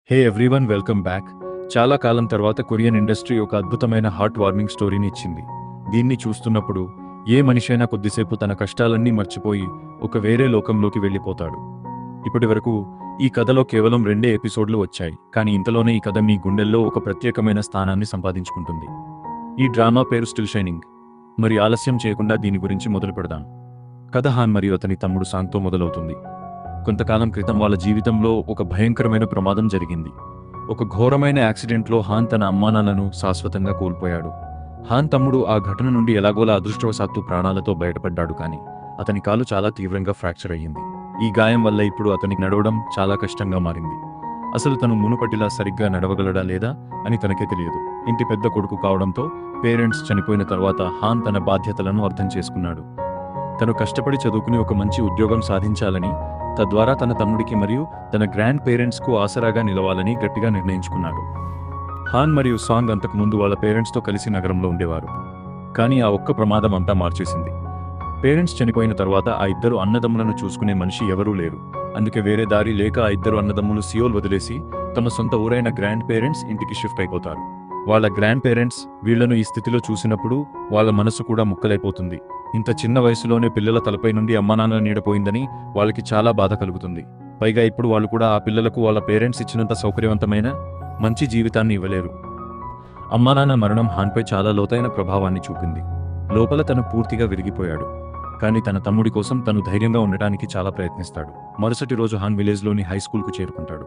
హే everyone, welcome back. చాలా కాలం తర్వాత Korean industry ఒక అద్భుతమైన హార్ట్ వార్మింగ్ స్టోరీని ఇచ్చింది. దీన్ని చూస్తున్నప్పుడు ఏ మనిషైనా కొద్దిసేపు తన కష్టాలన్నీ మర్చిపోయి ఒక వేరే లోకంలోకి వెళ్ళిపోతాడు. ఇప్పటి వరకు ఈ కథలో కేవలం 2 ఎపిసోడ్లు వచ్చాయి, కానీ ఇంతలోనే ఈ కథ మీ గుండెల్లో ఒక ప్రత్యేకమైన స్థానాన్ని సంపాదించుకుంటుంది. ఈ డ్రామా పేరు స్టిల్ షైనింగ్. మరి ఆలస్యం చేయకుండా దీని గురించి మొదలు పెడదాం. కథ హాన్ మరియు అతని తమ్ముడు సాంగ్తో మొదలవుతుంది. కొంతకాలం క్రితం వాళ్ళ జీవితంలో ఒక భయంకరమైన ప్రమాదం జరిగింది. ఒక ఘోరమైన యాక్సిడెంట్లో హాన్ తన అమ్మానాన్నను శాశ్వతంగా కోల్పోయాడు. హాన్ తమ్ముడు ఆ ఘటన నుండి ఎలాగోలా అదృష్టవశాత్తు ప్రాణాలతో బయటపడ్డాడు, కానీ అతని కాలు చాలా తీవ్రంగా ఫ్రాక్చర్ అయ్యింది. ఈ గాయం వల్ల ఇప్పుడు అతనికి నడవడం చాలా కష్టంగా మారింది. అసలు తను మునుపటిలా సరిగ్గా నడవగలడా లేదా అని తనకే తెలియదు. ఇంటి పెద్ద కొడుకు కావడంతో పేరెంట్స్ చనిపోయిన తర్వాత హాన్ తన బాధ్యతలను అర్థం చేసుకున్నాడు. తను కష్టపడి చదువుకుని ఒక మంచి ఉద్యోగం సాధించాలని, తద్వారా తన తమ్ముడికి మరియు తన గ్రాండ్ పేరెంట్స్కు ఆసరాగా నిలవాలని గట్టిగా నిర్ణయించుకున్నాడు. హాన్ మరియు సాంగ్ అంతకుముందు వాళ్ళ పేరెంట్స్తో కలిసి నగరంలో ఉండేవారు. కానీ ఆ ఒక్క ప్రమాదం అంతా మార్చేసింది. పేరెంట్స్ చనిపోయిన తర్వాత ఆ ఇద్దరు అన్నదమ్ములను చూసుకునే మనిషి ఎవరూ లేరు. అందుకే వేరే దారి లేక ఆ ఇద్దరు అన్నదమ్ములు సియోల్ వదిలేసి తమ సొంత ఊరైన గ్రాండ్ పేరెంట్స్ ఇంటికి షిఫ్ట్ అయిపోతారు. వాళ్ళ గ్రాండ్ పేరెంట్స్ వీళ్లను ఈ స్థితిలో చూసినప్పుడు వాళ్ళ మనసు కూడా ముక్కలైపోతుంది. ఇంత చిన్న వయసులోనే పిల్లల తలపై నుండి అమ్మానాన్న నీడపోయిందని వాళ్ళకి చాలా బాధ కలుగుతుంది. పైగా ఇప్పుడు వాళ్ళు కూడా ఆ పిల్లలకు వాళ్ళ పేరెంట్స్ ఇచ్చినంత సౌకర్యవంతమైన మంచి జీవితాన్ని ఇవ్వలేరు. అమ్మానాన్న మరణం హాన్పై చాలా లోతైన ప్రభావాన్ని చూపింది. లోపల తను పూర్తిగా విరిగిపోయాడు. కానీ తన తమ్ముడి కోసం తను ధైర్యంగా ఉండటానికి చాలా ప్రయత్నిస్తాడు. మరుసటి రోజు హాన్ విలేజ్లోని హై స్కూల్కు చేరుకుంటాడు.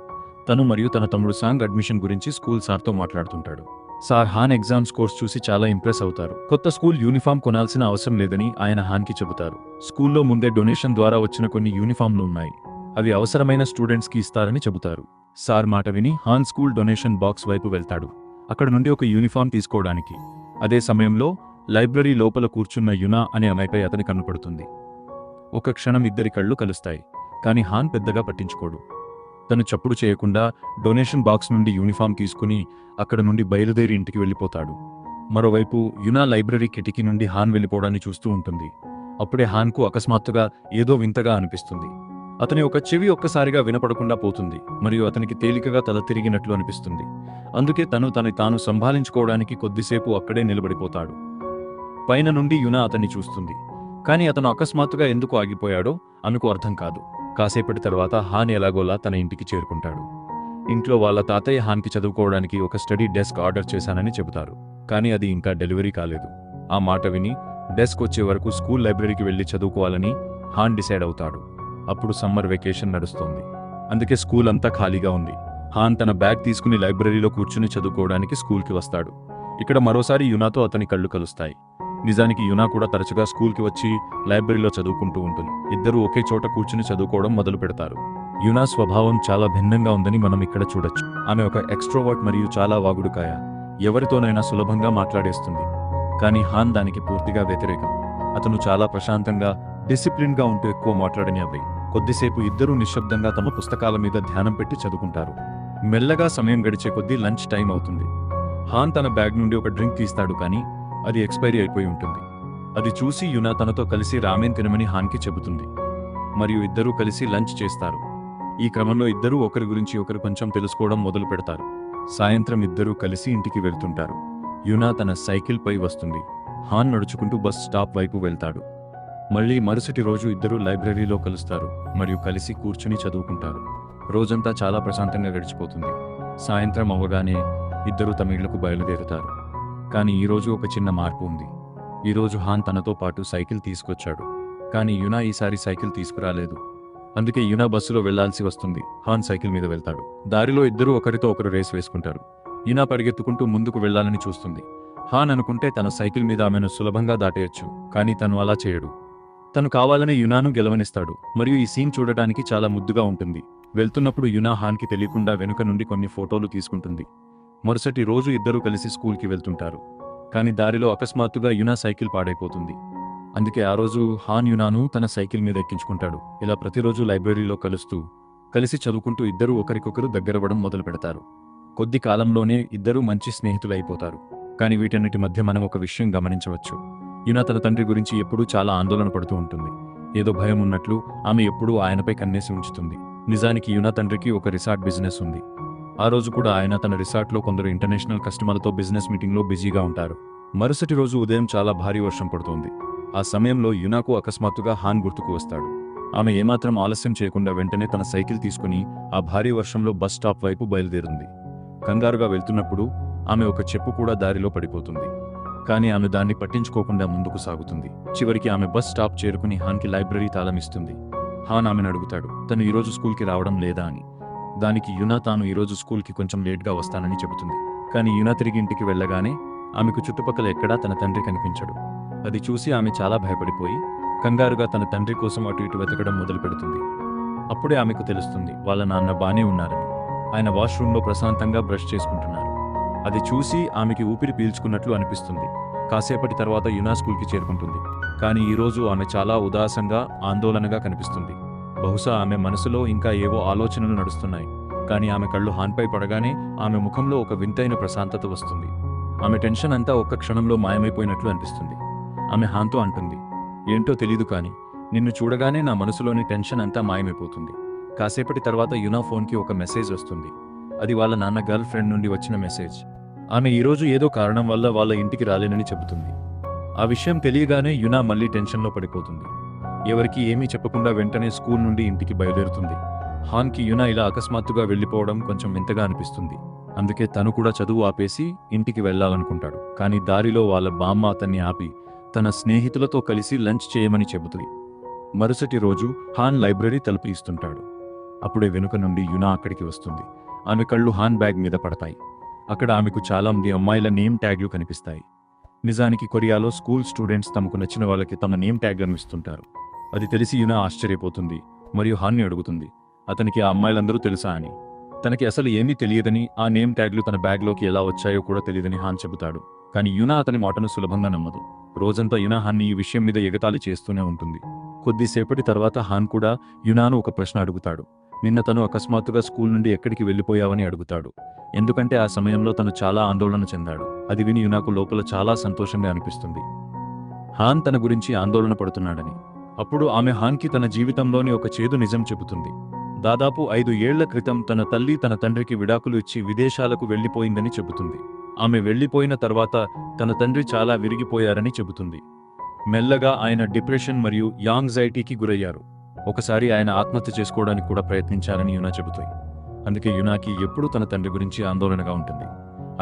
తను మరియు తన తమ్ముడు సాంగ్ అడ్మిషన్ గురించి స్కూల్ సార్తో మాట్లాడుతుంటాడు. సార్ హాన్ ఎగ్జామ్ స్కోర్స్ చూసి చాలా ఇంప్రెస్ అవుతారు. కొత్త స్కూల్ యూనిఫామ్ కొనాల్సిన అవసరం లేదని ఆయన హాన్కి చెబుతారు. స్కూల్లో ముందే డొనేషన్ ద్వారా వచ్చిన కొన్ని యూనిఫామ్లు ఉన్నాయి, అవి అవసరమైన స్టూడెంట్స్కి ఇస్తారని చెబుతారు. సార్ మాట విని హాన్ స్కూల్ డొనేషన్ బాక్స్ వైపు వెళ్తాడు, అక్కడ నుండి ఒక యూనిఫామ్ తీసుకోవడానికి. అదే సమయంలో లైబ్రరీ లోపల కూర్చున్న యునా అనే అమ్మాయిపై అతని కన్నుపడుతుంది. ఒక క్షణం ఇద్దరి కళ్ళు కలుస్తాయి, కానీ హాన్ పెద్దగా పట్టించుకోడు. తను చప్పుడు చేయకుండా డొనేషన్ బాక్స్ నుండి యూనిఫామ్ తీసుకుని అక్కడ నుండి బయలుదేరి ఇంటికి వెళ్ళిపోతాడు. మరోవైపు యునా లైబ్రరీ కిటికీ నుండి హాన్ వెళ్ళిపోవడాన్ని చూస్తూ ఉంటుంది. అప్పుడే హాన్కు అకస్మాత్తుగా ఏదో వింతగా అనిపిస్తుంది. అతని ఒక చెవి ఒక్కసారిగా వినపడకుండా పోతుంది మరియు అతనికి తేలికగా తల తిరిగినట్లు అనిపిస్తుంది. అందుకే తను తాను సంభాళించుకోవడానికి కొద్దిసేపు అక్కడే నిలబడిపోతాడు. పైన నుండి యునా అతన్ని చూస్తుంది, కానీ అతను అకస్మాత్తుగా ఎందుకు ఆగిపోయాడో ఆమెకు అర్థం కాదు. కాసేపటి తర్వాత హాన్ ఎలాగోలా తన ఇంటికి చేరుకుంటాడు. ఇంట్లో వాళ్ళ తాతయ్య హాన్కి చదువుకోవడానికి ఒక స్టడీ డెస్క్ ఆర్డర్ చేశానని చెబుతారు, కానీ అది ఇంకా డెలివరీ కాలేదు. ఆ మాట విని డెస్క్ వచ్చే వరకు స్కూల్ లైబ్రరీకి వెళ్లి చదువుకోవాలని హాన్ డిసైడ్ అవుతాడు. అప్పుడు సమ్మర్ వెకేషన్ నడుస్తోంది, అందుకే స్కూల్ అంతా ఖాళీగా ఉంది. హాన్ తన బ్యాగ్ తీసుకుని లైబ్రరీలో కూర్చుని చదువుకోవడానికి స్కూల్కి వస్తాడు. ఇక్కడ మరోసారి యునాతో అతని కళ్ళు కలుస్తాయి. నిజానికి యునా కూడా తరచుగా స్కూల్కి వచ్చి లైబ్రరీలో చదువుకుంటూ ఉంటుంది. ఇద్దరూ ఒకే చోట కూర్చుని చదువుకోవడం మొదలు పెడతారు. యునా స్వభావం చాలా భిన్నంగా ఉందని మనం ఇక్కడ చూడొచ్చు. ఆమె ఒక ఎక్స్ట్రోవర్ట్ మరియు చాలా వాగుడుకాయ, ఎవరితోనైనా సులభంగా మాట్లాడేస్తుంది. కానీ హాన్ దానికి పూర్తిగా వ్యతిరేకం. అతను చాలా ప్రశాంతంగా, డిసిప్లిన్గా ఉంటూ ఎక్కువ మాట్లాడని అబ్బాయి. కొద్దిసేపు ఇద్దరూ నిశ్శబ్దంగా తమ పుస్తకాల మీద ధ్యానం పెట్టి చదువుకుంటారు. మెల్లగా సమయం గడిచే కొద్దీ లంచ్ టైం అవుతుంది. హాన్ తన బ్యాగ్ నుండి ఒక డ్రింక్ తీస్తాడు, కానీ అది ఎక్స్పైరీ అయిపోయి ఉంటుంది. అది చూసి యునా తనతో కలిసి రామెన్ తినమని హాన్కి చెబుతుంది మరియు ఇద్దరూ కలిసి లంచ్ చేస్తారు. ఈ క్రమంలో ఇద్దరూ ఒకరి గురించి ఒకరు కొంచెం తెలుసుకోవడం మొదలు పెడతారు. సాయంత్రం ఇద్దరూ కలిసి ఇంటికి వెళ్తుంటారు. యునా తన సైకిల్ పై వస్తుంది. హాన్ నడుచుకుంటూ బస్ స్టాప్ వైపు వెళ్తాడు. మళ్ళీ మరుసటి రోజు ఇద్దరూ లైబ్రరీలో కలుస్తారు మరియు కలిసి కూర్చుని చదువుకుంటారు. రోజంతా చాలా ప్రశాంతంగా గడిచిపోతుంది. సాయంత్రం అవ్వగానే ఇద్దరూ తమ ఇళ్లకు బయలుదేరుతారు. కానీ ఈరోజు ఒక చిన్న మార్పు ఉంది. ఈరోజు హాన్ తనతో పాటు సైకిల్ తీసుకొచ్చాడు, కానీ యునా ఈసారి సైకిల్ తీసుకురాలేదు. అందుకే యునా బస్సులో వెళ్లాల్సి వస్తుంది. హాన్ సైకిల్ మీద వెళ్తాడు. దారిలో ఇద్దరూ ఒకరితో ఒకరు రేస్ వేసుకుంటారు. యునా పరిగెత్తుకుంటూ ముందుకు వెళ్లాలని చూస్తుంది. హాన్ అనుకుంటే తన సైకిల్ మీద ఆమెను సులభంగా దాటేయొచ్చు, కానీ తను అలా చేయడు. తను కావాలని యునాను గెలవనిస్తాడు మరియు ఈ సీన్ చూడటానికి చాలా ముద్దుగా ఉంటుంది. వెళ్తున్నప్పుడు యునా హాన్కి తెలియకుండా వెనుక నుండి కొన్ని ఫోటోలు తీసుకుంటుంది. మరుసటి రోజు ఇద్దరూ కలిసి స్కూల్కి వెళ్తుంటారు, కానీ దారిలో అకస్మాత్తుగా యునా సైకిల్ పాడైపోతుంది. అందుకే ఆ రోజు హాన్ యునాను తన సైకిల్ మీద ఎక్కించుకుంటాడు. ఇలా ప్రతిరోజు లైబ్రరీలో కలిసి చదువుకుంటూ ఇద్దరూ ఒకరికొకరు దగ్గరవ్వడం మొదలు పెడతారు. కొద్ది కాలంలోనే ఇద్దరూ మంచి స్నేహితులైపోతారు. కానీ వీటన్నిటి మధ్య మనం ఒక విషయం గమనించవచ్చు. యునా తన తండ్రి గురించి ఎప్పుడూ చాలా ఆందోళన పడుతూ ఉంటుంది. ఏదో భయం ఉన్నట్లు ఆమె ఎప్పుడూ ఆయనపై కన్నేసి ఉంచుతుంది. నిజానికి యునా తండ్రికి ఒక రిసార్ట్ బిజినెస్ ఉంది. ఆ రోజు కూడా ఆయన తన రిసార్ట్లో కొందరు ఇంటర్నేషనల్ కస్టమర్లతో బిజినెస్ మీటింగ్లో బిజీగా ఉంటారు. మరుసటి రోజు ఉదయం చాలా భారీ వర్షం పడుతోంది. ఆ సమయంలో యునాకు అకస్మాత్తుగా హాన్ గుర్తుకు వస్తాడు. ఆమె ఏమాత్రం ఆలస్యం చేయకుండా వెంటనే తన సైకిల్ తీసుకుని ఆ భారీ వర్షంలో బస్ స్టాప్ వైపు బయలుదేరింది. కంగారుగా వెళ్తున్నప్పుడు ఆమె ఒక చెప్పు కూడా దారిలో పడిపోతుంది. కానీ ఆమె దాన్ని పట్టించుకోకుండా ముందుకు సాగుతుంది. చివరికి ఆమె బస్ స్టాప్ చేరుకుని హాన్కి లైబ్రరీ తాళం ఇస్తుంది. హాన్ ఆమెను అడుగుతాడు, తను ఈరోజు స్కూల్కి రావడం లేదా అని. దానికి యునా తాను ఈరోజు స్కూల్కి కొంచెం లేట్గా వస్తానని చెబుతుంది. కానీ యునా తిరిగి ఇంటికి వెళ్ళగానే ఆమెకు చుట్టుపక్కల ఎక్కడా తన తండ్రి కనిపించడు. అది చూసి ఆమె చాలా భయపడిపోయి కంగారుగా తన తండ్రి కోసం అటు ఇటు వెతకడం మొదలు పెడుతుంది. అప్పుడే ఆమెకు తెలుస్తుంది వాళ్ళ నాన్న బానే ఉన్నారని. ఆయన వాష్రూమ్లో ప్రశాంతంగా బ్రష్ చేసుకుంటున్నారు. అది చూసి ఆమెకి ఊపిరి పీల్చుకున్నట్లు అనిపిస్తుంది. కాసేపటి తర్వాత యునా స్కూల్కి చేరుకుంటుంది. కానీ ఈరోజు ఆమె చాలా ఉదాసంగా, ఆందోళనగా కనిపిస్తుంది. బహుశా ఆమె మనసులో ఇంకా ఏవో ఆలోచనలు నడుస్తున్నాయి. కానీ ఆమె కళ్ళు హాన్పై పడగానే ఆమె ముఖంలో ఒక వింతైన ప్రశాంతత వస్తుంది. ఆమె టెన్షన్ అంతా ఒక్క క్షణంలో మాయమైపోయినట్లు అనిపిస్తుంది. ఆమె హాన్తో అంటుంది, ఏంటో తెలీదు కానీ నిన్ను చూడగానే నా మనసులోని టెన్షన్ అంతా మాయమైపోతుంది. కాసేపటి తర్వాత యునా ఫోన్కి ఒక మెసేజ్ వస్తుంది. అది వాళ్ళ నాన్న గర్ల్ ఫ్రెండ్ నుండి వచ్చిన మెసేజ్. ఆమె ఈరోజు ఏదో కారణం వల్ల వాళ్ళ ఇంటికి రాలేనని చెబుతుంది. ఆ విషయం తెలియగానే యునా మళ్ళీ టెన్షన్లో పడిపోతుంది. ఎవరికి ఏమీ చెప్పకుండా వెంటనే స్కూల్ నుండి ఇంటికి బయలుదేరుతుంది. హాన్కి యునా ఇలా అకస్మాత్తుగా వెళ్ళిపోవడం కొంచెం వింతగా అనిపిస్తుంది. అందుకే తను కూడా చదువు ఆపేసి ఇంటికి వెళ్లాలనుకుంటాడు. కానీ దారిలో వాళ్ళ బామ్మ అతన్ని ఆపి తన స్నేహితులతో కలిసి లంచ్ చేయమని చెబుతుంది. మరుసటి రోజు హాన్ లైబ్రరీ తలుపు తీస్తుంటాడు. అప్పుడే వెనుక నుండి యునా అక్కడికి వస్తుంది. ఆమె కళ్ళు హాన్ బ్యాగ్ మీద పడతాయి. అక్కడ ఆమెకు చాలా మంది అమ్మాయిల నేమ్ ట్యాగ్లు కనిపిస్తాయి. నిజానికి కొరియాలో స్కూల్ స్టూడెంట్స్ తమకు నచ్చిన వాళ్ళకి తమ నేమ్ ట్యాగ్లను ఇస్తుంటారు. అది తెలిసి యునా ఆశ్చర్యపోతుంది మరియు హాన్ని అడుగుతుంది అతనికి ఆ అమ్మాయిలందరూ తెలుసా అని. తనకి అసలు ఏమీ తెలియదని, ఆ నేమ్ ట్యాగ్లు తన బ్యాగ్లోకి ఎలా వచ్చాయో కూడా తెలియదని హాన్ చెబుతాడు. కానీ యునా అతని మాటను సులభంగా నమ్మదు. రోజంతా యునా హాన్ని ఈ విషయం మీద ఎగతాళి చేస్తూనే ఉంటుంది. కొద్దిసేపటి తర్వాత హాన్ కూడా యునాను ఒక ప్రశ్న అడుగుతాడు. నిన్న తను అకస్మాత్తుగా స్కూల్ నుండి ఎక్కడికి వెళ్ళిపోయావని అడుగుతాడు. ఎందుకంటే ఆ సమయంలో తను చాలా ఆందోళన చెందాడు. అది విని యునాకు లోపల చాలా సంతోషంగా అనిపిస్తుంది. హాన్ తన గురించి ఆందోళన పడుతున్నాడని. అప్పుడు ఆమె హాన్కి తన జీవితంలోని ఒక చేదు నిజం చెబుతుంది. దాదాపు 5 ఏళ్ల క్రితం తన తల్లి తన తండ్రికి విడాకులు ఇచ్చి విదేశాలకు వెళ్లిపోయిందని చెబుతుంది. ఆమె వెళ్లిపోయిన తర్వాత తన తండ్రి చాలా విరిగిపోయారని చెబుతుంది. మెల్లగా ఆయన డిప్రెషన్ మరియు యాంగ్జైటీకి గురయ్యారు. ఒకసారి ఆయన ఆత్మహత్య చేసుకోవడానికి కూడా ప్రయత్నించారని యునా చెబుతాయి. అందుకే యునాకి ఎప్పుడూ తన తండ్రి గురించి ఆందోళనగా ఉంటుంది.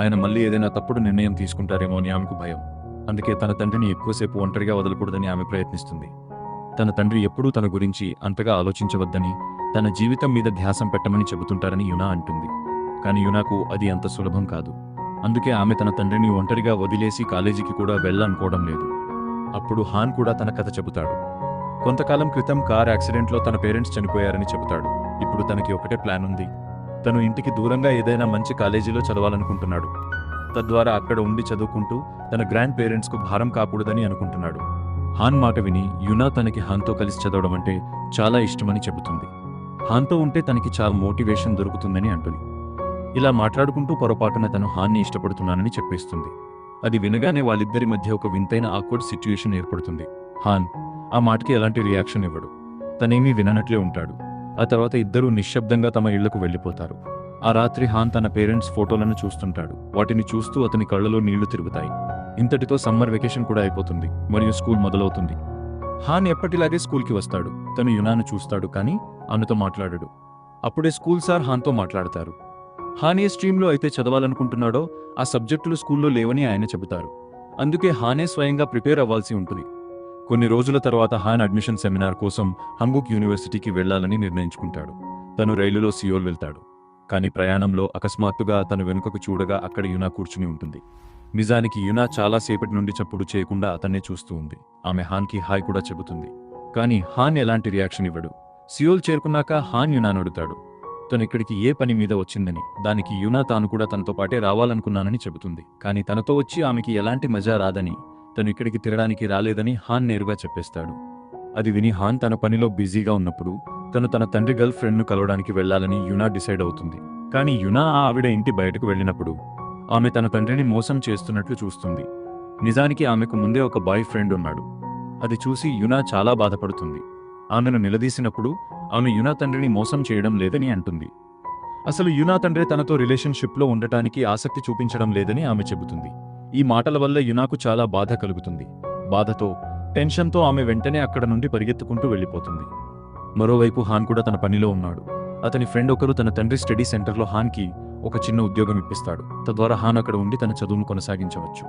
ఆయన మళ్ళీ ఏదైనా తప్పుడు నిర్ణయం తీసుకుంటారేమో అని ఆమెకు భయం. అందుకే తన తండ్రిని ఎక్కువసేపు ఒంటరిగా వదలకూడదని ఆమె ప్రయత్నిస్తుంది. తన తండ్రి ఎప్పుడూ తన గురించి అంతగా ఆలోచించవద్దని, తన జీవితం మీద ధ్యాసం పెట్టమని చెబుతుంటారని యునా అంటుంది. కానీ యునాకు అది అంత సులభం కాదు. అందుకే ఆమె తన తండ్రిని ఒంటరిగా వదిలేసి కాలేజీకి కూడా వెళ్ళాలనుకోవడం లేదు. అప్పుడు హాన్ కూడా తన కథ చెబుతాడు. కొంతకాలం క్రితం కార్ యాక్సిడెంట్లో తన పేరెంట్స్ చనిపోయారని చెబుతాడు. ఇప్పుడు తనకి ఒకటే ప్లాన్ ఉంది. తను ఇంటికి దూరంగా ఏదైనా మంచి కాలేజీలో చదవాలనుకుంటున్నాడు. తద్వారా అక్కడ ఉండి చదువుకుంటూ తన గ్రాండ్ పేరెంట్స్కు భారం కాకూడదని అనుకుంటున్నాడు. హాన్ మాట విని యునా తనకి హాన్తో కలిసి చదవడం అంటే చాలా ఇష్టమని చెబుతుంది. హాన్తో ఉంటే తనకి చాలా మోటివేషన్ దొరుకుతుందని అంటుంది. ఇలా మాట్లాడుకుంటూ పొరపాటున తను హాన్ని ఇష్టపడుతున్నానని చెప్పేస్తుంది. అది వినగానే వాళ్ళిద్దరి మధ్య ఒక వింతైన ఆక్వర్డ్ సిచ్యుయేషన్ ఏర్పడుతుంది. హాన్ ఆ మాటకి ఎలాంటి రియాక్షన్ ఇవ్వడు. తనేమీ విననట్లే ఉంటాడు. ఆ తర్వాత ఇద్దరూ నిశ్శబ్దంగా తమ ఇళ్లకు వెళ్ళిపోతారు. ఆ రాత్రి హాన్ తన పేరెంట్స్ ఫోటోలను చూస్తుంటాడు. వాటిని చూస్తూ అతని కళ్ళలో నీళ్లు తిరుగుతాయి. ఇంతటితో సమ్మర్ వెకేషన్ కూడా అయిపోతుంది మరియు స్కూల్ మొదలవుతుంది. హాన్ ఎప్పటిలాగే స్కూల్కి వస్తాడు. తను యునాను చూస్తాడు కానీ ఆమెతో మాట్లాడాడు. అప్పుడే స్కూల్ సార్ హాన్తో మాట్లాడతారు. హాన్ ఏ స్ట్రీమ్లో అయితే చదవాలనుకుంటున్నాడో ఆ సబ్జెక్టులు స్కూల్లో లేవని ఆయన చెబుతారు. అందుకే హానే స్వయంగా ప్రిపేర్ అవ్వాల్సి ఉంటుంది. కొన్ని రోజుల తర్వాత హాన్ అడ్మిషన్ సెమినార్ కోసం హంబుక్ యూనివర్సిటీకి వెళ్లాలని నిర్ణయించుకుంటాడు. తను రైలులో సియోల్ వెళ్తాడు. కానీ ప్రయాణంలో అకస్మాత్తుగా తను వెనుకకు చూడగా అక్కడ యునా కూర్చుని ఉంటుంది. నిజానికి యునా చాలాసేపటి నుండి చప్పుడు చేయకుండా అతన్నే చూస్తూ ఉంది. ఆమె హాన్కి హాయ్ కూడా చెబుతుంది. కానీ హాన్ ఎలాంటి రియాక్షన్ ఇవ్వడు. సియోల్ చేరుకున్నాక హాన్ యునాను అడుగుతాడు తను ఇక్కడికి ఏ పని మీద వచ్చిందని. దానికి యునా తాను కూడా తనతో పాటే రావాలనుకున్నానని చెబుతుంది. కానీ తనతో వచ్చి ఆమెకి ఎలాంటి మజా రాదని, తను ఇక్కడికి తిరగడానికి రాలేదని హాన్ నేరుగా చెప్పేస్తాడు. అది విని హాన్ తన పనిలో బిజీగా ఉన్నప్పుడు తను తన తండ్రి గర్ల్ ఫ్రెండ్ను కలవడానికి వెళ్లాలని యునా డిసైడ్ అవుతుంది. కానీ యునా ఆవిడ ఇంటి బయటకు వెళ్ళినప్పుడు ఆమె తన తండ్రిని మోసం చేస్తున్నట్లు చూస్తుంది. నిజానికి ఆమెకు ముందే ఒక బాయ్ ఫ్రెండ్ ఉన్నాడు. అది చూసి యునా చాలా బాధపడుతుంది. ఆమెను నిలదీసినప్పుడు ఆమె యునా తండ్రిని మోసం చేయడం లేదని అంటుంది. అసలు యునా తండ్రి తనతో రిలేషన్షిప్లో ఉండటానికి ఆసక్తి చూపించడం లేదని ఆమె చెబుతుంది. ఈ మాటల వల్ల యునాకు చాలా బాధ కలుగుతుంది. బాధతో, టెన్షన్తో ఆమె వెంటనే అక్కడ నుండి పరిగెత్తుకుంటూ వెళ్ళిపోతుంది. మరోవైపు హాన్ కూడా తన పనిలో ఉన్నాడు. అతని ఫ్రెండ్ ఒకరు తన తండ్రి స్టడీ సెంటర్లో హాన్కి ఒక చిన్న ఉద్యోగం ఇప్పిస్తాడు. తద్వారా హాన్ అక్కడ ఉండి తన చదువును కొనసాగించవచ్చు.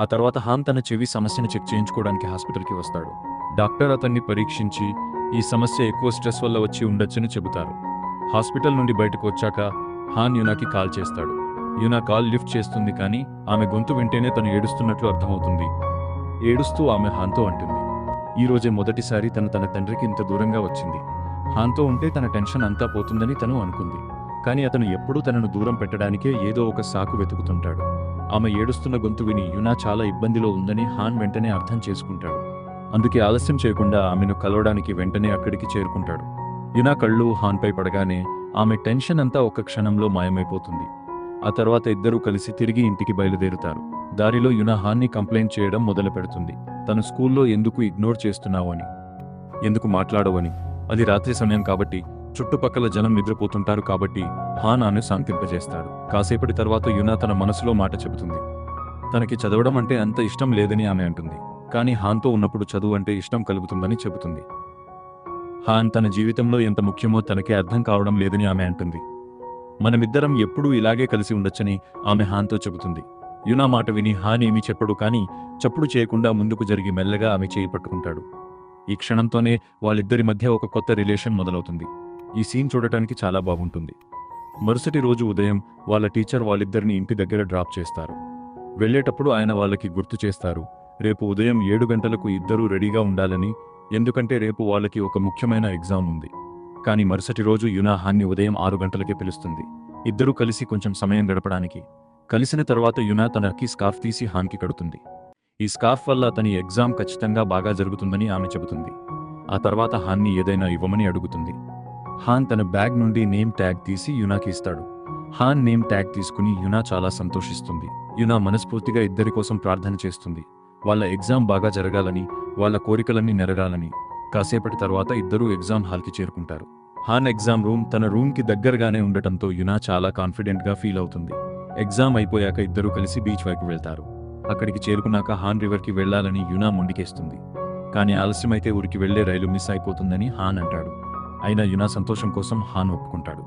ఆ తర్వాత హాన్ తన చెవి సమస్యను చెక్ చేయించుకోవడానికి హాస్పిటల్కి వస్తాడు. డాక్టర్ అతన్ని పరీక్షించి ఈ సమస్య ఎక్కువ స్ట్రెస్ వల్ల వచ్చి ఉండొచ్చని చెబుతారు. హాస్పిటల్ నుండి బయటకు వచ్చాక హాన్ యునాకి కాల్ చేస్తాడు. యునా కాల్ లిఫ్ట్ చేస్తుంది, కానీ ఆమె గొంతు వింటేనే తను ఏడుస్తున్నట్లు అర్థమవుతుంది. ఏడుస్తూ ఆమె హాన్తో అంటుంది, ఈ రోజే మొదటిసారి తన తండ్రికి ఇంత దూరంగా వచ్చింది. హాన్తో ఉంటే తన టెన్షన్ అంతా పోతుందని తను అనుకుంది. కానీ అతను ఎప్పుడూ తనను దూరం పెట్టడానికే ఏదో ఒక సాకు వెతుకుతుంటాడు. ఆమె ఏడుస్తున్న గొంతు విని యునా చాలా ఇబ్బందిలో ఉందని హాన్ వెంటనే అర్థం చేసుకుంటాడు. అందుకే ఆలస్యం చేయకుండా ఆమెను కలవడానికి వెంటనే అక్కడికి చేరుకుంటాడు. యునా కళ్ళు హాన్పై పడగానే ఆమె టెన్షన్ అంతా ఒక్క క్షణంలో మాయమైపోతుంది. ఆ తర్వాత ఇద్దరూ కలిసి తిరిగి ఇంటికి బయలుదేరుతారు. దారిలో యునా హాన్ని కంప్లైంట్ చేయడం మొదలు పెడుతుంది. తను స్కూల్లో ఎందుకు ఇగ్నోర్ చేస్తున్నావు అని, ఎందుకు మాట్లాడవని. అది రాత్రి సమయం కాబట్టి, చుట్టుపక్కల జనం నిద్రపోతుంటారు కాబట్టి హాన్ ఆమెను శాంతింపజేస్తాడు. కాసేపటి తర్వాత యునా తన మనసులో మాట చెబుతుంది. తనకి చదవడం అంటే అంత ఇష్టం లేదని ఆమె అంటుంది. కానీ హాన్తో ఉన్నప్పుడు చదువు అంటే ఇష్టం కలుగుతుందని చెబుతుంది. హాన్ తన జీవితంలో ఎంత ముఖ్యమో తనకే అర్థం కావడం లేదని ఆమె అంటుంది. మనమిద్దరం ఎప్పుడూ ఇలాగే కలిసి ఉండొచ్చని ఆమె హాన్తో చెబుతుంది. యునా మాట విని హాన్ ఏమీ చెప్పడు, కానీ చప్పుడు చేయకుండా ముందుకు జరిగి మెల్లగా ఆమె చేయి పట్టుకుంటాడు. ఈ క్షణంతోనే వాళ్ళిద్దరి మధ్య ఒక కొత్త రిలేషన్ మొదలవుతుంది. ఈ సీన్ చూడటానికి చాలా బాగుంటుంది. మరుసటి రోజు ఉదయం వాళ్ళ టీచర్ వాళ్ళిద్దరిని ఇంటి దగ్గర డ్రాప్ చేస్తారు. వెళ్లేటప్పుడు ఆయన వాళ్ళకి గుర్తు చేస్తారు, రేపు ఉదయం 7 గంటలకు ఇద్దరూ రెడీగా ఉండాలని, ఎందుకంటే రేపు వాళ్ళకి ఒక ముఖ్యమైన ఎగ్జామ్ ఉంది. కానీ మరుసటి రోజు యునా హాన్ని ఉదయం 6 గంటలకే పిలుస్తుంది, ఇద్దరూ కలిసి కొంచెం సమయం గడపడానికి. కలిసిన తర్వాత యునా తనకి స్కార్ఫ్ తీసి హాన్కి కడుతుంది. ఈ స్కార్ఫ్ వల్ల అతని ఎగ్జామ్ ఖచ్చితంగా బాగా జరుగుతుందని ఆమె చెబుతుంది. ఆ తర్వాత హాన్ని ఏదైనా ఇవ్వమని అడుగుతుంది. హాన్ తన బ్యాగ్ నుండి నేమ్ ట్యాగ్ తీసి యునాకి ఇస్తాడు. హాన్ నేమ్ ట్యాగ్ తీసుకుని యునా చాలా సంతోషిస్తుంది. యునా మనస్ఫూర్తిగా ఇద్దరి కోసం ప్రార్థన చేస్తుంది. వాళ్ళ ఎగ్జామ్ బాగా జరగాలని, వాళ్ళ కోరికలన్నీ నెరవేరాలని. కాసేపటి తర్వాత ఇద్దరూ ఎగ్జామ్ హాల్కి చేరుకుంటారు. హాన్ ఎగ్జామ్ రూమ్ తన రూమ్కి దగ్గరగానే ఉండటంతో యునా చాలా కాన్ఫిడెంట్గా ఫీల్ అవుతుంది. ఎగ్జామ్ అయిపోయాక ఇద్దరూ కలిసి బీచ్ వైపు వెళ్తారు. అక్కడికి చేరుకున్నాక హాన్ రివర్కి వెళ్లాలని యునా మొండికేస్తుంది. కానీ ఆలస్యమైతే ఊరికి వెళ్లే రైలు మిస్ అయిపోతుందని హాన్ అంటాడు. అయినా యునా సంతోషం కోసం హాన్ ఒప్పుకుంటాడు.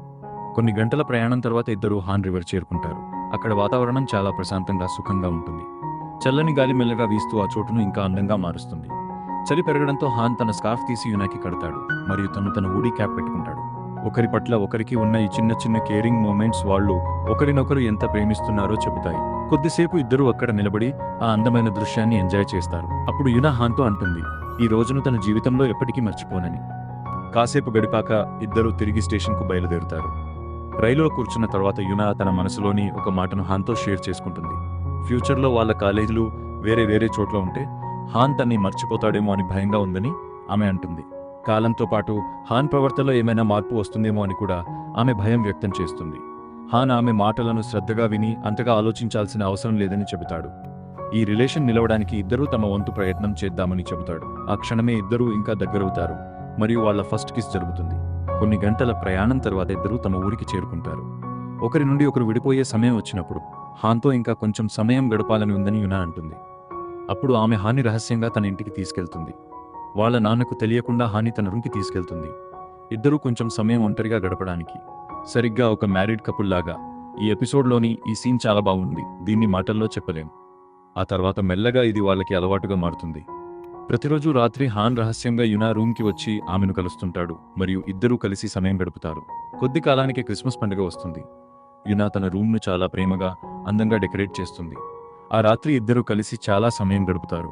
కొన్ని గంటల ప్రయాణం తర్వాత ఇద్దరూ హాన్ రివర్ చేరుకుంటారు. అక్కడ వాతావరణం చాలా ప్రశాంతంగా, సుఖంగా ఉంటుంది. చల్లని గాలి మెల్లగా వీస్తూ ఆ చోటును ఇంకా అందంగా మారుస్తుంది. చలి పెరగడంతో హాన్ తన స్కార్ఫ్ తీసి యునాకి కడతాడు, మరియు తన ఊడి క్యాప్ పెట్టుకుంటాడు. ఒకరి పట్ల ఒకరికి ఉన్న ఈ చిన్న చిన్న కేరింగ్ మూమెంట్స్ వాళ్ళు ఒకరినొకరు ఎంత ప్రేమిస్తున్నారో చెబుతాయి. కొద్దిసేపు ఇద్దరూ అక్కడ నిలబడి ఆ అందమైన దృశ్యాన్ని ఎంజాయ్ చేస్తారు. అప్పుడు యునా హాన్తో అంటుంది, ఈ రోజును తన జీవితంలో ఎప్పటికీ మర్చిపోనని. కాసేపు గడిపాక ఇద్దరూ తిరిగి స్టేషన్కు బయలుదేరుతారు. రైలులో కూర్చున్న తర్వాత యునా తన మనసులోని ఒక మాటను హాన్తో షేర్ చేసుకుంటుంది. ఫ్యూచర్లో వాళ్ళ కాలేజీలు వేరే చోట్ల ఉంటే హాన్ తన్ని మర్చిపోతాడేమో అని భయంగా ఉందని ఆమె అంటుంది. కాలంతో పాటు హాన్ ప్రవర్తనలో ఏమైనా మార్పు వస్తుందేమో అని కూడా ఆమె భయం వ్యక్తం చేస్తుంది. హాన్ ఆమె మాటలను శ్రద్ధగా విని అంతగా ఆలోచించాల్సిన అవసరం లేదని చెబుతాడు. ఈ రిలేషన్ నిలవడానికి ఇద్దరూ తమ వంతు ప్రయత్నం చేద్దామని చెబుతాడు. ఆ క్షణమే ఇద్దరూ ఇంకా దగ్గరవుతారు, మరియు వాళ్ళ ఫస్ట్ కిస్ జరుగుతుంది. కొన్ని గంటల ప్రయాణం తర్వాత ఇద్దరూ తమ ఊరికి చేరుకుంటారు. ఒకరి నుండి ఒకరు విడిపోయే సమయం వచ్చినప్పుడు హాన్తో ఇంకా కొంచెం సమయం గడపాలని ఉందని యునా అంటుంది. అప్పుడు ఆమె హాన్ని రహస్యంగా తన ఇంటికి తీసుకెళ్తుంది. వాళ్ళ నాన్నకు తెలియకుండా హాని తన రూమ్కి తీసుకెళ్తుంది. ఇద్దరూ కొంచెం సమయం ఒంటరిగా గడపడానికి. సరిగ్గా ఒక మ్యారీడ్ కపుల్ లాగా. ఈ ఎపిసోడ్లోని ఈ సీన్ చాలా బాగుంది. దీన్ని మాటల్లో చెప్పలేం. ఆ తర్వాత మెల్లగా ఇది వాళ్ళకి అలవాటుగా మారుతుంది. ప్రతిరోజు రాత్రి హాన్ రహస్యంగా యునా రూమ్కి వచ్చి ఆమెను కలుస్తుంటాడు, మరియు ఇద్దరూ కలిసి సమయం గడుపుతారు. కొద్ది కాలానికి క్రిస్మస్ పండుగ వస్తుంది. యునా తన రూమ్ను చాలా ప్రేమగా, అందంగా డెకరేట్ చేస్తుంది. ఆ రాత్రి ఇద్దరూ కలిసి చాలా సమయం గడుపుతారు,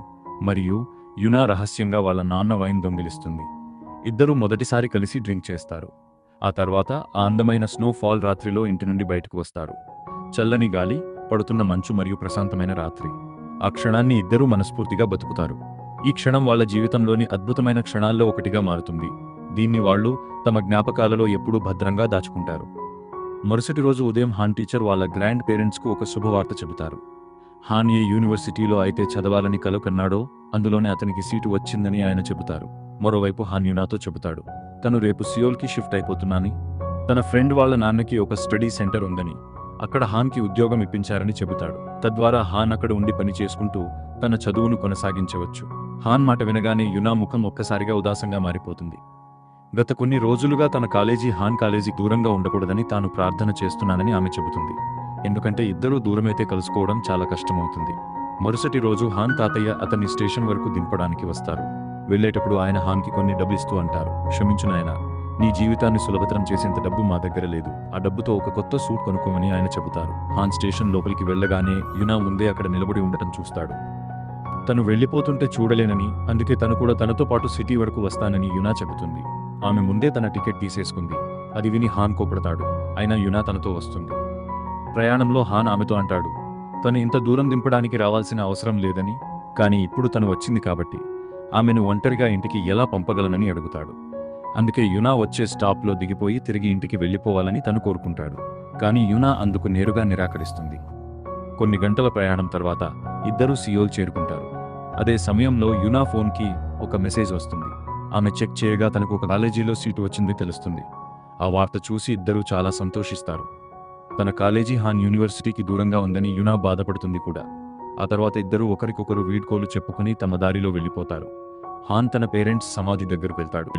మరియు యునా రహస్యంగా వాళ్ళ నాన్న వైన్ దొంగిలిస్తుంది. ఇద్దరూ మొదటిసారి కలిసి డ్రింక్ చేస్తారు. ఆ తర్వాత ఆ అందమైన స్నోఫాల్ రాత్రిలో ఇంటి నుండి బయటకు వస్తారు. చల్లని గాలి, పడుతున్న మంచు మరియు ప్రశాంతమైన రాత్రి. ఆ క్షణాన్ని ఇద్దరూ మనస్ఫూర్తిగా బతుకుతారు. ఈ క్షణం వాళ్ళ జీవితంలోని అద్భుతమైన క్షణాల్లో ఒకటిగా మారుతుంది. దీన్ని వాళ్ళు తమ జ్ఞాపకాలలో ఎప్పుడూ భద్రంగా దాచుకుంటారు. మరుసటి రోజు ఉదయం హాన్ టీచర్ వాళ్ళ గ్రాండ్ పేరెంట్స్కు ఒక శుభవార్త చెబుతారు. హాన్ ఏ యూనివర్సిటీలో అయితే చదవాలని కల కన్నాడో అందులోనే అతనికి సీటు వచ్చిందని ఆయన చెబుతారు. మరోవైపు హాన్ యునాతో చెబుతాడు, తను రేపు సియోల్కి షిఫ్ట్ అయిపోతున్నాని. తన ఫ్రెండ్ వాళ్ళ నాన్నకి ఒక స్టడీ సెంటర్ ఉందని, అక్కడ హాన్కి ఉద్యోగం ఇప్పించారని చెబుతాడు. తద్వారా హాన్ అక్కడ ఉండి పని చేసుకుంటూ తన చదువును కొనసాగించవచ్చు. హాన్ మాట వినగానే యునా ముఖం ఒక్కసారిగా ఉదాసంగా మారిపోతుంది. గత కొన్ని రోజులుగా తన కాలేజీ హాన్ కాలేజీ దూరంగా ఉండకూడదని తాను ప్రార్థన చేస్తున్నానని ఆమె చెబుతుంది. ఎందుకంటే ఇద్దరూ దూరమైతే కలుసుకోవడం చాలా కష్టమవుతుంది. మరుసటి రోజు హాన్ తాతయ్య అతన్ని స్టేషన్ వరకు దింపడానికి వస్తారు. వెళ్లేటప్పుడు ఆయన హాన్కి కొన్ని డబ్బులు ఇస్తూ అంటారు, క్షమించు నాయనా, నీ జీవితాన్ని సులభతరం చేసేంత డబ్బు మా దగ్గర లేదు. ఆ డబ్బుతో ఒక కొత్త సూట్ కొనుక్కోమని ఆయన చెబుతారు. హాన్ స్టేషన్ లోపలికి వెళ్లగానే యునా ముందే అక్కడ నిలబడి ఉండటం చూస్తాడు. తను వెళ్లిపోతుంటే చూడలేనని, అందుకే తను కూడా తనతో పాటు సిటీ వరకు వస్తానని యునా చెబుతుంది. ఆమె ముందే తన టికెట్ తీసేసుకుంది. అది విని హాన్ కోపడతాడు. అయినా యునా తనతో వస్తుంది. ప్రయాణంలో హాన్ ఆమెతో అంటాడు, తను ఇంత దూరం దింపడానికి రావాల్సిన అవసరం లేదని, కానీ ఇప్పుడు తను వచ్చింది కాబట్టి ఆమెను ఒంటరిగా ఇంటికి ఎలా పంపగలనని అడుగుతాడు. అందుకే యునా వచ్చే స్టాప్లో దిగిపోయి తిరిగి ఇంటికి వెళ్లిపోవాలని తను కోరుకుంటాడు. కానీ యునా అందుకు నేరుగా నిరాకరిస్తుంది. కొన్ని గంటల ప్రయాణం తర్వాత ఇద్దరూ సియోల్ చేరుకుంటారు. అదే సమయంలో యునా ఫోన్కి ఒక మెసేజ్ వస్తుంది. ఆమె చెక్ చేయగా తనకు ఒక కాలేజీలో సీటు వచ్చింది తెలుస్తుంది. ఆ వార్త చూసి ఇద్దరూ చాలా సంతోషిస్తారు. తన కాలేజీ హాన్ యూనివర్సిటీకి దూరంగా ఉందని యునా బాధపడుతుంది కూడా. ఆ తర్వాత ఇద్దరూ ఒకరికొకరు వీడ్కోలు చెప్పుకుని తమ దారిలో వెళ్ళిపోతారు. హాన్ తన పేరెంట్స్ సమాధి దగ్గరకు వెళ్తాడు.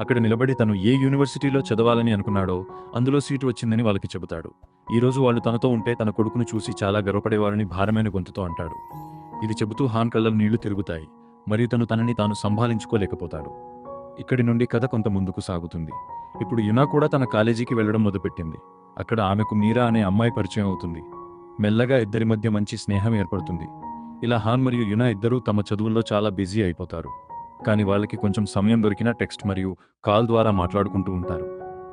అక్కడ నిలబడి తను ఏ యూనివర్సిటీలో చదవాలని అనుకున్నాడో అందులో సీటు వచ్చిందని వాళ్ళకి చెబుతాడు. ఈరోజు వాళ్ళు తనతో ఉంటే తన కొడుకును చూసి చాలా గర్వపడేవారని భారమైన గొంతుతో అంటాడు. ఇది చెబుతూ హాన్ కళ్ళలో నీళ్లు తిరుగుతాయి. మరియు తనని తాను సంభాళించుకోలేకపోతాడు. ఇక్కడి నుండి కథ కొంత ముందుకు సాగుతుంది. ఇప్పుడు యునా కూడా తన కాలేజీకి వెళ్లడం మొదలుపెట్టింది. అక్కడ ఆమెకు మీరా అనే అమ్మాయి పరిచయం అవుతుంది. మెల్లగా ఇద్దరి మధ్య మంచి స్నేహం ఏర్పడుతుంది. ఇలా హాన్ మరియు యునా ఇద్దరూ తమ చదువుల్లో చాలా బిజీ అయిపోతారు. కానీ వాళ్ళకి కొంచెం సమయం దొరికినా టెక్స్ట్ మరియు కాల్ ద్వారా మాట్లాడుకుంటూ ఉంటారు.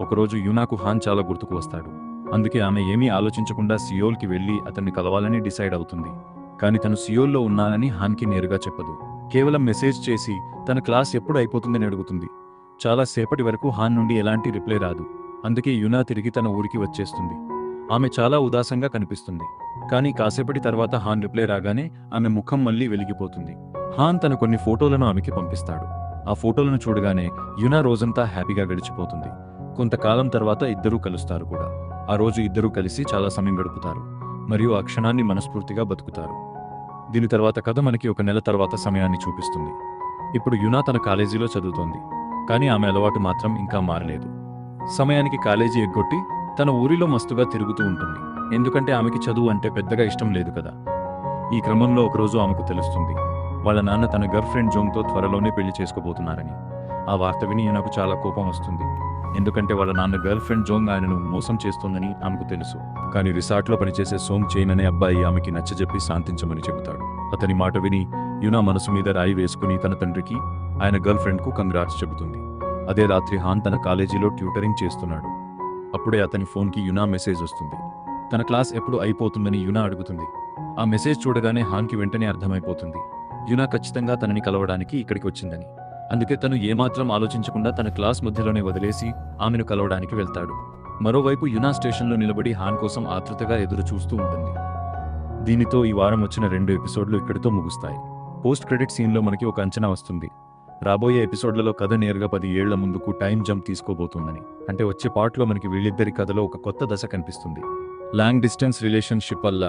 ఒకరోజు యునాకు హాన్ చాలా గుర్తుకు వస్తాడు. అందుకే ఆమె ఏమీ ఆలోచించకుండా సియోల్కి వెళ్లి అతన్ని కలవాలని డిసైడ్ అవుతుంది. కానీ తను సియోల్లో ఉన్నానని హాన్కి నేరుగా చెప్పదు. కేవలం మెసేజ్ చేసి తన క్లాస్ ఎప్పుడు అయిపోతుందని అడుగుతుంది. చాలా సేపటి వరకు హాన్ నుండి ఎలాంటి రిప్లై రాదు. అందుకే యునా తిరిగి తన ఊరికి వచ్చేస్తుంది. ఆమె చాలా ఉదాసంగా కనిపిస్తుంది. కానీ కాసేపటి తర్వాత హాన్ రిప్లై రాగానే ఆమె ముఖం మళ్లీ వెలిగిపోతుంది. హాన్ తన కొన్ని ఫోటోలను ఆమెకి పంపిస్తాడు. ఆ ఫోటోలను చూడగానే యునా రోజంతా హ్యాపీగా గడిచిపోతుంది. కొంతకాలం తర్వాత ఇద్దరూ కలుస్తారు కూడా. ఆ రోజు ఇద్దరూ కలిసి చాలా సమయం గడుపుతారు మరియు ఆ క్షణాన్ని మనస్ఫూర్తిగా బతుకుతారు. దీని తర్వాత కథ మనకి ఒక నెల తర్వాత సమయాన్ని చూపిస్తుంది. ఇప్పుడు యునా తన కాలేజీలో చదువుతోంది. కానీ ఆమె అలవాటు మాత్రం ఇంకా మారలేదు. సమయానికి కాలేజీ ఎగ్గొట్టి తన ఊరిలో మస్తుగా తిరుగుతూ ఉంటుంది. ఎందుకంటే ఆమెకి చదువు అంటే పెద్దగా ఇష్టం లేదు కదా. ఈ క్రమంలో ఒకరోజు ఆమెకు తెలుస్తుంది, వాళ్ళ నాన్న తన గర్ల్ ఫ్రెండ్ జోంగ్తో త్వరలోనే పెళ్లి చేసుకోబోతున్నారని. ఆ వార్త విని నాకు చాలా కోపం వస్తుంది. ఎందుకంటే వాళ్ళ నాన్న గర్ల్ ఫ్రెండ్ జోంగ్ ఆయనను మోసం చేస్తోందని ఆమెకు తెలుసు. కానీ రిసార్ట్లో పనిచేసే సోంగ్ చైన్ అనే అబ్బాయి ఆమెకి నచ్చజెప్పి శాంతించమని చెబుతాడు. అతని మాట విని యునా మనసు మీద రాయి వేసుకుని తన తండ్రికి, ఆయన గర్ల్ ఫ్రెండ్కు కంగ్రాట్స్ చెబుతుంది. అదే రాత్రి హాన్ తన కాలేజీలో ట్యూటరింగ్ చేస్తున్నాడు. అప్పుడే అతని ఫోన్కి యునా మెసేజ్ వస్తుంది. తన క్లాస్ ఎప్పుడు అయిపోతుందని యునా అడుగుతుంది. ఆ మెసేజ్ చూడగానే హాన్కి వెంటనే అర్థమైపోతుంది, యునా ఖచ్చితంగా తనని కలవడానికి ఇక్కడికి వచ్చిందని. అందుకే తను ఏమాత్రం ఆలోచించకుండా తన క్లాస్ మధ్యలోనే వదిలేసి ఆమెను కలవడానికి వెళ్తాడు. మరోవైపు యునా స్టేషన్లో నిలబడి హాన్ కోసం ఆతృతగా ఎదురు చూస్తూ ఉంటుంది. దీనితో ఈ వారం వచ్చిన 2 ఎపిసోడ్లు ఇక్కడితో ముగుస్తాయి. పోస్ట్ క్రెడిట్ సీన్లో మనకి ఒక అంచనా వస్తుంది. రాబోయే ఎపిసోడ్లలో కథ నేరుగా 10 ఏళ్ల ముందుకు టైం జంప్ తీసుకోబోతుందని. అంటే వచ్చే పార్ట్లో మనకి వీళ్ళిద్దరి కథలో ఒక కొత్త దశ కనిపిస్తుంది. లాంగ్ డిస్టెన్స్ రిలేషన్షిప్ వల్ల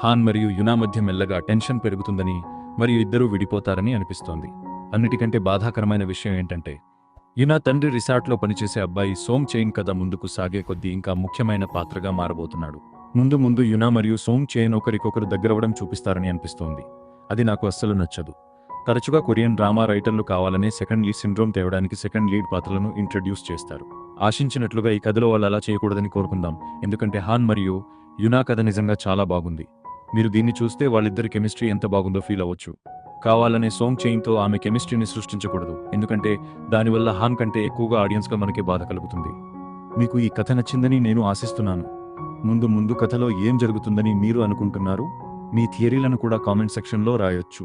హాన్ మరియు యునా మధ్య మెల్లగా టెన్షన్ పెరుగుతుందని మరియు ఇద్దరూ విడిపోతారని అనిపిస్తోంది. అన్నిటికంటే బాధాకరమైన విషయం ఏంటంటే యునా తండ్రి రిసార్ట్లో పనిచేసే అబ్బాయి సోంగ్ చైన్ కథ ముందుకు సాగే కొద్దీ ఇంకా ముఖ్యమైన పాత్రగా మారబోతున్నాడు. ముందు యునా మరియు సోంగ్ చైన్ ఒకరికొకరు దగ్గరవడం చూపిస్తారని అనిపిస్తోంది. అది నాకు అస్సలు నచ్చదు. తరచుగా కొరియన్ డ్రామా రైటర్లు కావాలనే సెకండ్ లీడ్ సిండ్రోమ్ తేవడానికి సెకండ్ లీడ్ పాత్రలను ఇంట్రడ్యూస్ చేస్తారు. ఆశించినట్లుగా ఈ కథలో వాళ్ళు అలా చేయకూడదని కోరుకుందాం. ఎందుకంటే హాన్ మరియు యునా కథ నిజంగా చాలా బాగుంది. మీరు దీన్ని చూస్తే వాళ్ళిద్దరి కెమిస్ట్రీ ఎంత బాగుందో ఫీల్ అవ్వచ్చు. కావాలనే సోంగ్ చైన్తో ఆమె కెమిస్ట్రీని సృష్టించకూడదు. ఎందుకంటే దానివల్ల హాన్ కంటే ఎక్కువగా ఆడియన్స్గా మనకి బాధ కలుగుతుంది. మీకు ఈ కథ నచ్చిందని నేను ఆశిస్తున్నాను. ముందు కథలో ఏం జరుగుతుందని మీరు అనుకుంటున్నారు? మీ థియరీలను కూడా కామెంట్ సెక్షన్లో రాయొచ్చు.